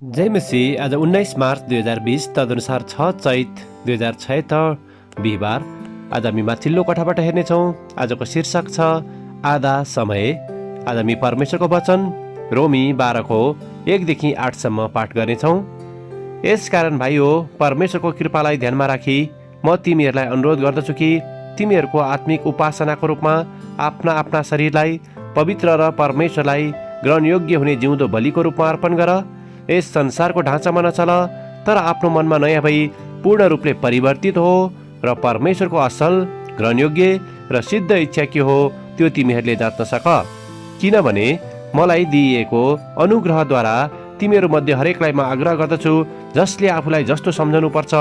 जय मसी। आज 19 मार्च 2020 तदनुसार 6 चैत 2076 बिहिबार। आज हामी माथिल्लो कोठाबाट हेर्नेछौँ। आजको शीर्षक छ आधा समय। आज हामी परमेश्वरको वचन रोमी 12को 1देखि 8सम्म पाठ गर्नेछौँ। यसकारण भाइ हो, परमेश्वरको कृपालाई ध्यानमा राखी म तिमीहरूलाई अनुरोध गर्दछु कि तिमीहरूको आत्मिक उपासनाको रूपमा आफ्ना आफ्ना शरीरलाई पवित्र र परमेश्वरलाई ग्रहणयोग्य हुने जिउँदो बलिको रूपमा अर्पण गर। यस संसारको ढाँचामा नचल, तर आफ्नो मनमा नयाँ भई पूर्ण रूपले परिवर्तित हो र परमेश्वरको असल, ग्रहणयोग्य र सिद्ध इच्छा के हो त्यो तिमीहरूले जाँच्न सक। किनभने मलाई दिइएको अनुग्रहद्वारा तिमीहरू मध्ये हरेकलाई म आग्रह गर्दछु, जसले आफूलाई जस्तो सम्झनु पर्छ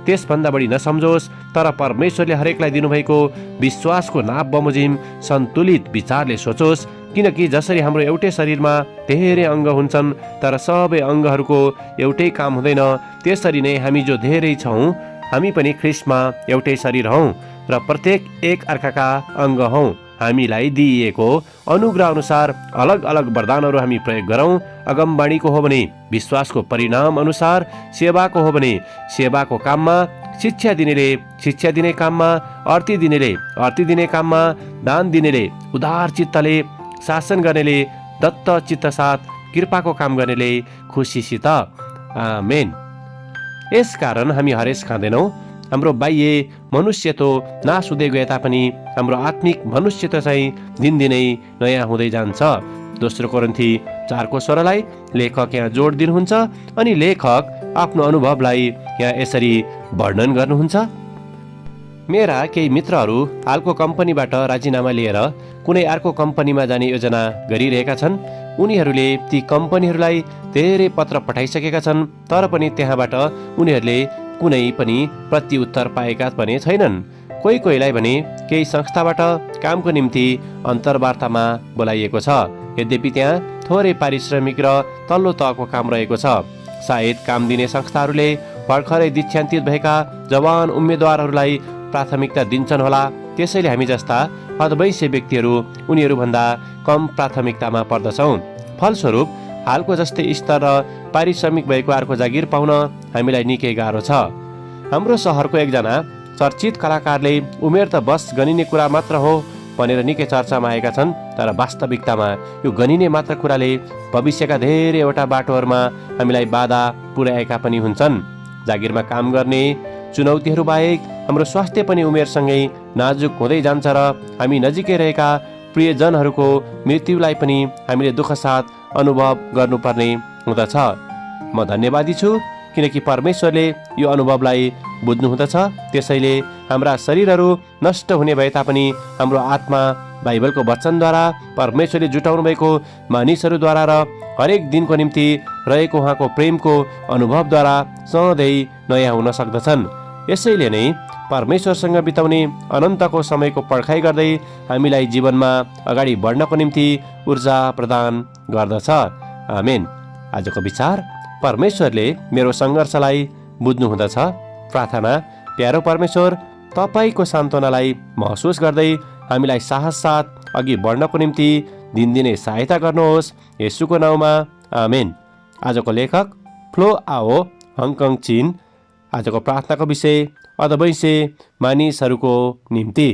त्यसभन्दा बढी नसम्झोस्, तर परमेश्वरले हरेकलाई दिनुभएको विश्वासको नाप बमोजिम सन्तुलित विचारले सोचोस्। किनकि जसरी हाम्रो एउटै शरीरमा धेरै अङ्ग हुन्छन्, तर सबै अङ्गहरूको एउटै काम हुँदैन, त्यसरी नै हामी जो धेरै छौँ, हामी पनि ख्रिस्टमा एउटै शरीर हौँ र प्रत्येक एक अर्काका अङ्ग हौँ। हामीलाई दिइएको अनुग्रह अनुसार अलग अलग वरदानहरू हामी प्रयोग गरौँ। अगमवाणीको हो भने विश्वासको परिणाम अनुसार, सेवाको हो भने सेवाको काममा, शिक्षा दिनेले शिक्षा दिने काममा, अर्ती दिनेले अर्ती दिने काममा, दान दिनेले उदार चित्तले, शासन गर्नेले दत्त चित्त साथ, कृपाको काम गर्नेले खुसीसित। आमेन। यसकारण हामी हरेस खाँदैनौँ। हाम्रो बाह्य मनुष्य त नाश हुँदै गए तापनि हाम्रो आत्मिक मनुष्य त चाहिँ दिनदिनै नयाँ हुँदै जान्छ। दोस्रो कोरिन्थी 4को 16लाई लेखक यहाँ जोड दिनुहुन्छ अनि लेखक आफ्नो अनुभवलाई यहाँ यसरी वर्णन गर्नुहुन्छ। मेरा केही मित्रहरू हालको कम्पनीबाट राजीनामा लिएर कुनै अर्को कम्पनीमा जाने योजना गरिरहेका छन्। उनीहरूले ती कम्पनीहरूलाई धेरै पत्र पठाइसकेका छन्, तर पनि त्यहाँबाट उनीहरूले कुनै पनि प्रत्युत्तर पाएका पनि छैनन्। कोही कोहीलाई भने केही संस्थाबाट कामको निम्ति अन्तर्वार्तामा बोलाइएको छ। यद्यपि त्यहाँ थोरै पारिश्रमिक र तल्लो तहको काम रहेको छ। सायद काम दिने संस्थाहरूले भर्खरै दीक्षान्तित भएका जवान उम्मेदवारहरूलाई प्राथमिकता दिन्छन् होला। त्यसैले हामी जस्ता अधवैंश व्यक्तिहरू उनीहरूभन्दा कम प्राथमिकतामा पर्दछौँ। फलस्वरूप हालको जस्तै स्तर र पारिश्रमिक भएको अर्को जागिर पाउन हामीलाई निकै गाह्रो छ। हाम्रो सहरको एकजना चर्चित कलाकारले उमेर त बस गनिने कुरा मात्र हो भनेर निकै चर्चामा आएका छन्, तर वास्तविकतामा यो गनिने मात्र कुराले भविष्यका धेरैवटा बाटोहरूमा हामीलाई बाधा पुर्याएका पनि हुन्छन्। जागिरमा काम गर्ने चुनौतीहरू बाहेक हाम्रो स्वास्थ्य पनि उमेरसँगै नाजुक हुँदै जान्छ र हामी नजिकै रहेका प्रियजनहरूको मृत्युलाई पनि हामीले दुःख साथ अनुभव गर्नुपर्ने हुँदछ। म धन्यवादी छु किनकि परमेश्वरले यो अनुभवलाई बुझ्नुहुँदछ। त्यसैले हाम्रा शरीरहरू नष्ट हुने भए तापनि हाम्रो आत्मा बाइबलको वचनद्वारा, परमेश्वरले जुटाउनु भएको मानिसहरूद्वारा र हरेक दिनको निम्ति रहेको उहाँको प्रेमको अनुभवद्वारा सधैँ नयाँ हुन सक्दछन्। यसैले नै परमेश्वरसँग बिताउने अनन्तको समयको पर्खाइ गर्दै हामीलाई जीवनमा अगाडि बढ्नको निम्ति ऊर्जा प्रदान गर्दछ। आमेन। आजको विचार, परमेश्वरले मेरो सङ्घर्षलाई बुझ्नुहुँदछ। प्रार्थना, प्यारो परमेश्वर, तपाईँको सान्त्वनालाई महसुस गर्दै हामीलाई साहस साथ अघि बढ्नको निम्ति दिनदिनै सहायता गर्नुहोस्। येशूको नाउँमा आमेन। आजको लेखक फ्लो आओ, हङकङ, चीन। आजको प्रार्थनाको विषय अधवैंश मानिसहरूको निम्ति।